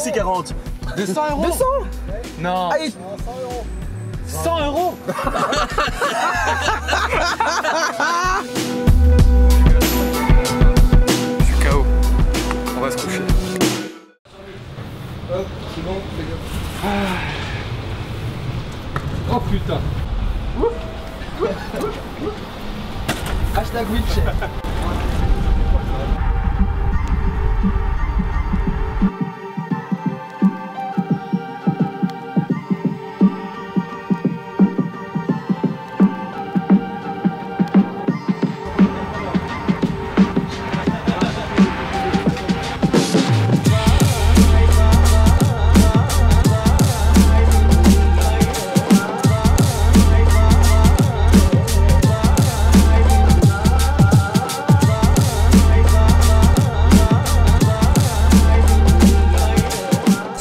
aussi 40. 200 €? 200? Non. Allez. 100 €? Je suis KO. On va se coucher. Hop, c'est bon, fais gaffe. Oh putain. Hashtag wheelchair.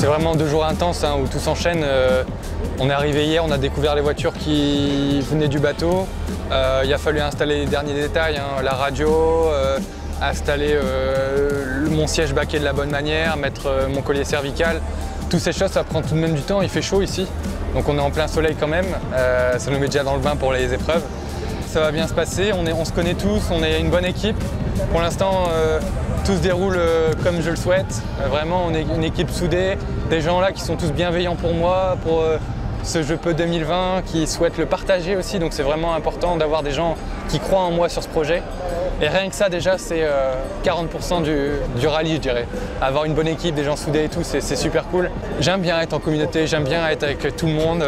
Vraiment 2 jours intenses où tout s'enchaîne. On est arrivé hier, on a découvert les voitures qui venaient du bateau. Il a fallu installer les derniers détails, la radio, installer mon siège baquet de la bonne manière, mettre mon collier cervical. Toutes ces choses, ça prend tout de même du temps. Il fait chaud ici, donc on est en plein soleil quand même. Ça nous met déjà dans le bain pour les épreuves. Ça va bien se passer, on se connaît tous, on est une bonne équipe. Pour l'instant, tout se déroule comme je le souhaite. Vraiment, on est une équipe soudée, des gens là qui sont tous bienveillants pour moi, pour ce Jeux Peu 2020, qui souhaitent le partager aussi. Donc c'est vraiment important d'avoir des gens qui croient en moi sur ce projet. Et rien que ça déjà, c'est 40% du rallye, je dirais. Avoir une bonne équipe, des gens soudés et tout, c'est super cool. J'aime bien être en communauté, j'aime bien être avec tout le monde.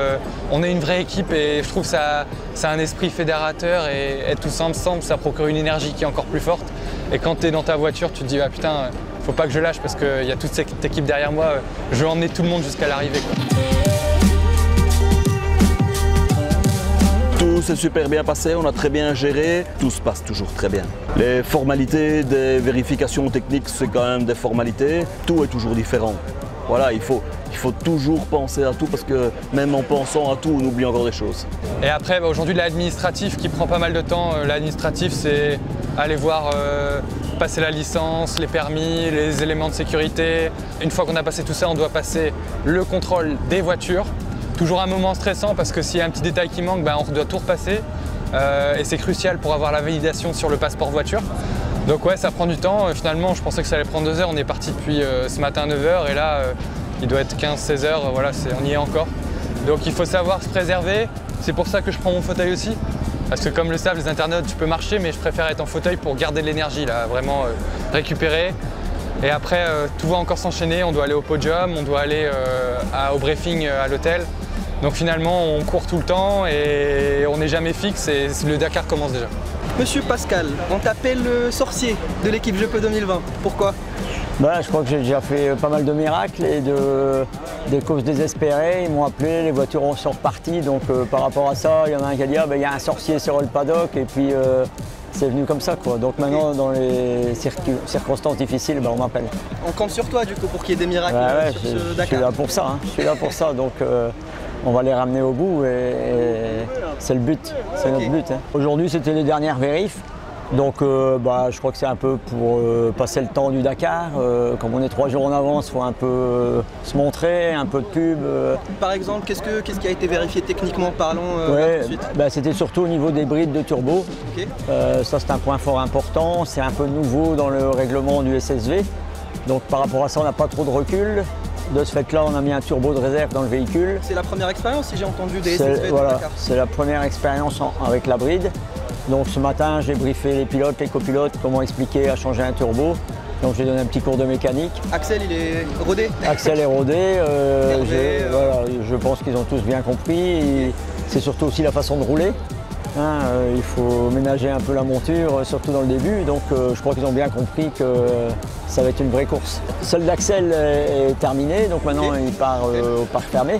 On est une vraie équipe et je trouve que ça a un esprit fédérateur et être tous ensemble, ça procure une énergie qui est encore plus forte. Et quand tu es dans ta voiture, tu te dis ah, putain, faut pas que je lâche parce qu'il y a toute cette équipe derrière moi. Je veux emmener tout le monde jusqu'à l'arrivée. Tout s'est super bien passé, on a très bien géré, tout se passe toujours très bien. Les formalités des vérifications techniques, c'est quand même des formalités, tout est toujours différent. Voilà, il faut toujours penser à tout parce que même en pensant à tout, on oublie encore des choses. Et après, aujourd'hui, l'administratif qui prend pas mal de temps. L'administratif, c'est aller voir passer la licence, les permis, les éléments de sécurité. Une fois qu'on a passé tout ça, on doit passer le contrôle des voitures. Toujours un moment stressant parce que s'il y a un petit détail qui manque, on doit tout repasser. Et c'est crucial pour avoir la validation sur le passeport voiture. Donc ouais, ça prend du temps. Finalement, je pensais que ça allait prendre 2 heures. On est parti depuis ce matin 9 h et là, il doit être 15-16 h. Voilà, on y est encore. Donc il faut savoir se préserver. C'est pour ça que je prends mon fauteuil aussi. Parce que comme le savent les internautes, tu peux marcher, mais je préfère être en fauteuil pour garder de l'énergie, là, vraiment récupérer. Et après, tout va encore s'enchaîner. On doit aller au podium, on doit aller au briefing à l'hôtel. Donc finalement, on court tout le temps et on n'est jamais fixe et le Dakar commence déjà. Monsieur Pascal, on t'appelle le sorcier de l'équipe Jeux Peu 2020. Pourquoi? Je crois que j'ai déjà fait pas mal de miracles et des causes désespérées. Ils m'ont appelé, les voitures sont reparties. Donc par rapport à ça, il y en a un qui a dit il y a un sorcier sur le paddock et puis c'est venu comme ça, quoi. Donc maintenant, dans les circonstances difficiles, on m'appelle. On compte sur toi du coup pour qu'il y ait des miracles sur ce Dakar. Je suis là pour ça, je suis là pour ça. Donc on va les ramener au bout et c'est le but, c'est notre but. Aujourd'hui, c'était les dernières vérifs. Donc je crois que c'est un peu pour passer le temps du Dakar. Comme on est 3 jours en avance, il faut un peu se montrer, un peu de pub. Par exemple, qu'est-ce qui a été vérifié techniquement parlant tout de suite? C'était surtout au niveau des brides de turbo. Okay. Ça c'est un point fort important, c'est un peu nouveau dans le règlement du SSV. Donc par rapport à ça, on n'a pas trop de recul. De ce fait-là, on a mis un turbo de réserve dans le véhicule. C'est la première expérience si j'ai entendu des SSV de Dakar. C'est la première expérience avec la bride. Donc ce matin, j'ai briefé les pilotes, les copilotes, comment expliquer à changer un turbo. Donc j'ai donné un petit cours de mécanique. Axel, il est rodé? Axel est rodé. Je pense qu'ils ont tous bien compris. C'est surtout aussi la façon de rouler. Il faut ménager un peu la monture, surtout dans le début. Donc je crois qu'ils ont bien compris que ça va être une vraie course. Celle d'Axel est terminée, donc maintenant il part au parc fermé.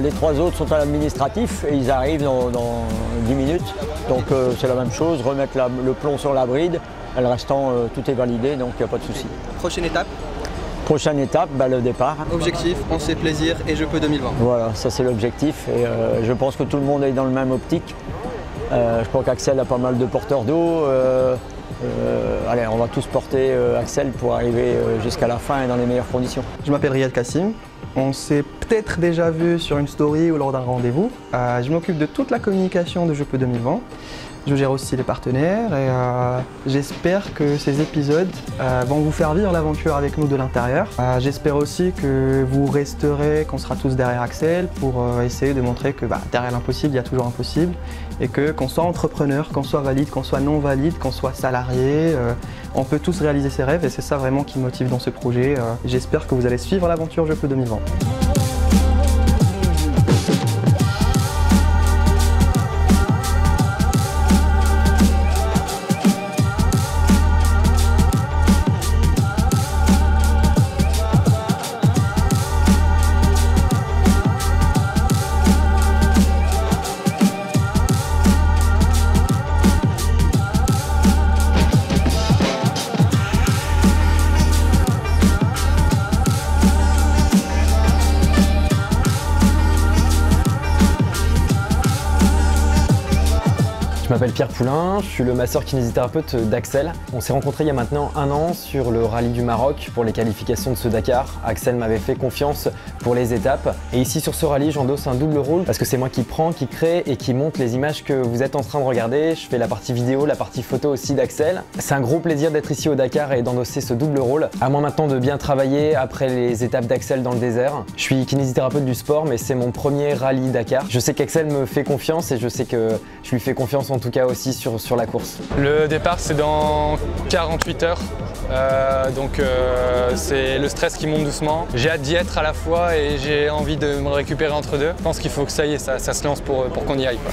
Les 3 autres sont à l'administratif et ils arrivent dans 10 minutes. Donc c'est la même chose, remettre le plomb sur la bride. Le restant, tout est validé, donc il n'y a pas de souci. Prochaine étape? Prochaine étape, le départ. Objectif, on se fait plaisir et Jeux Peu 2020. Voilà, ça c'est l'objectif. Et je pense que tout le monde est dans le même optique. Je crois qu'Axel a pas mal de porteurs d'eau. allez, on va tous porter Axel pour arriver jusqu'à la fin et dans les meilleures conditions. Je m'appelle Riyad Kassim. On s'est peut-être déjà vu sur une story ou lors d'un rendez-vous. Je m'occupe de toute la communication de Je peux 2020. Je gère aussi les partenaires et j'espère que ces épisodes vont vous faire vivre l'aventure avec nous de l'intérieur. J'espère aussi que vous resterez, qu'on sera tous derrière Axel pour essayer de montrer que derrière l'impossible, il y a toujours un possible et que qu'on soit entrepreneur, qu'on soit valide, qu'on soit non valide, qu'on soit salarié, on peut tous réaliser ses rêves et c'est ça vraiment qui me motive dans ce projet. J'espère que vous allez suivre l'aventure Je peux 2020. Je m'appelle Pierre Poulain, je suis le masseur kinésithérapeute d'Axel. On s'est rencontrés il y a maintenant 1 an sur le rallye du Maroc pour les qualifications de ce Dakar. Axel m'avait fait confiance pour les étapes. Et ici sur ce rallye, j'endosse un double rôle parce que c'est moi qui prends, qui crée et qui monte les images que vous êtes en train de regarder. Je fais la partie vidéo, la partie photo aussi d'Axel. C'est un gros plaisir d'être ici au Dakar et d'endosser ce double rôle. À moi maintenant de bien travailler après les étapes d'Axel dans le désert. Je suis kinésithérapeute du sport mais c'est mon premier rallye Dakar. Je sais qu'Axel me fait confiance et je sais que je lui fais confiance en tout cas aussi sur la course. Le départ c'est dans 48 heures, donc c'est le stress qui monte doucement. J'ai hâte d'y être à la fois et j'ai envie de me récupérer entre deux. Je pense qu'il faut que ça y est, ça se lance pour qu'on y aille, quoi.